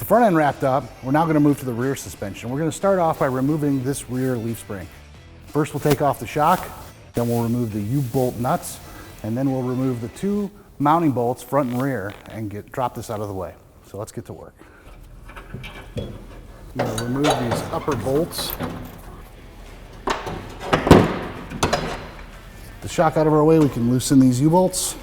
the front end wrapped up, we're now going to move to the rear suspension. We're going to start off by removing this rear leaf spring. First we'll take off the shock, then we'll remove the U-bolt nuts, and then we'll remove the 2 mounting bolts, front and rear, and drop this out of the way. So let's get to work. I'm going to remove these upper bolts. The shock out of our way, we can loosen these U-bolts.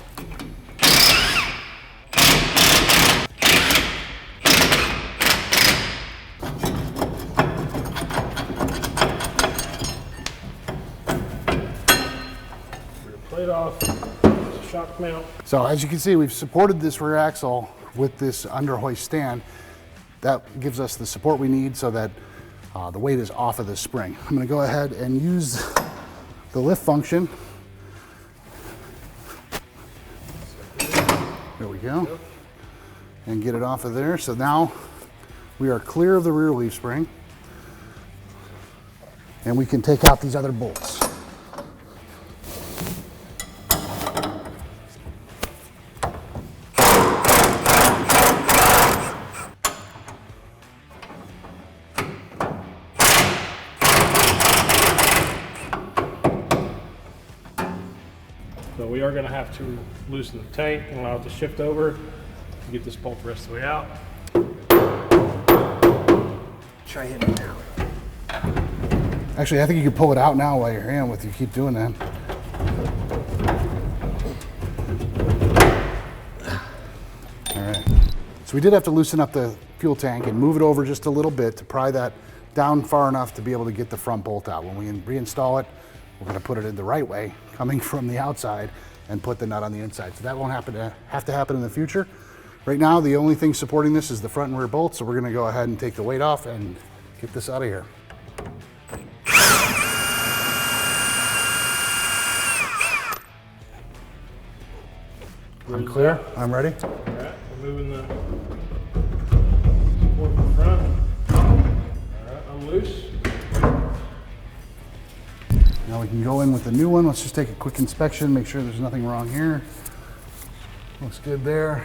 Plate off, shock mount. So as you can see, we've supported this rear axle with this under hoist stand. That gives us the support we need so that the weight is off of this spring. I'm going to go ahead and use the lift function. There we go. And get it off of there. So now we are clear of the rear leaf spring. And we can take out these other bolts. So we are going to have to loosen the tank and allow it to shift over to get this bolt the rest of the way out. Try hitting it now. Actually, I think you can pull it out now while you're here with you keep doing that. All right. So we did have to loosen up the fuel tank and move it over just a little bit to pry that down far enough to be able to get the front bolt out. When we reinstall it, we're going to put it in the right way, coming from the outside, and put the nut on the inside. So that won't have to happen in the future. Right now, the only thing supporting this is the front and rear bolts, so we're going to go ahead and take the weight off and get this out of here. I'm clear. I'm ready. All right, we're moving the support from the front. All right, I'm loose. Now we can go in with the new one. Let's just take a quick inspection, make sure there's nothing wrong here. Looks good there.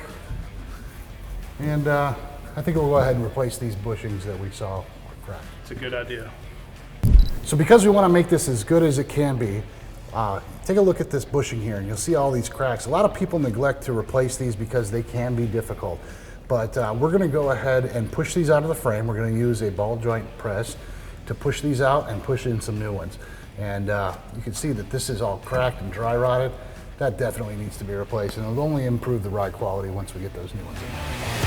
And I think we'll go ahead and replace these bushings that we saw were cracked. It's a good idea. So because we want to make this as good as it can be, take a look at this bushing here and you'll see all these cracks. A lot of people neglect to replace these because they can be difficult. But we're going to go ahead and push these out of the frame. We're going to use a ball joint press to push these out and push in some new ones. And you can see that this is all cracked and dry rotted. That definitely needs to be replaced, and it'll only improve the ride quality once we get those new ones in.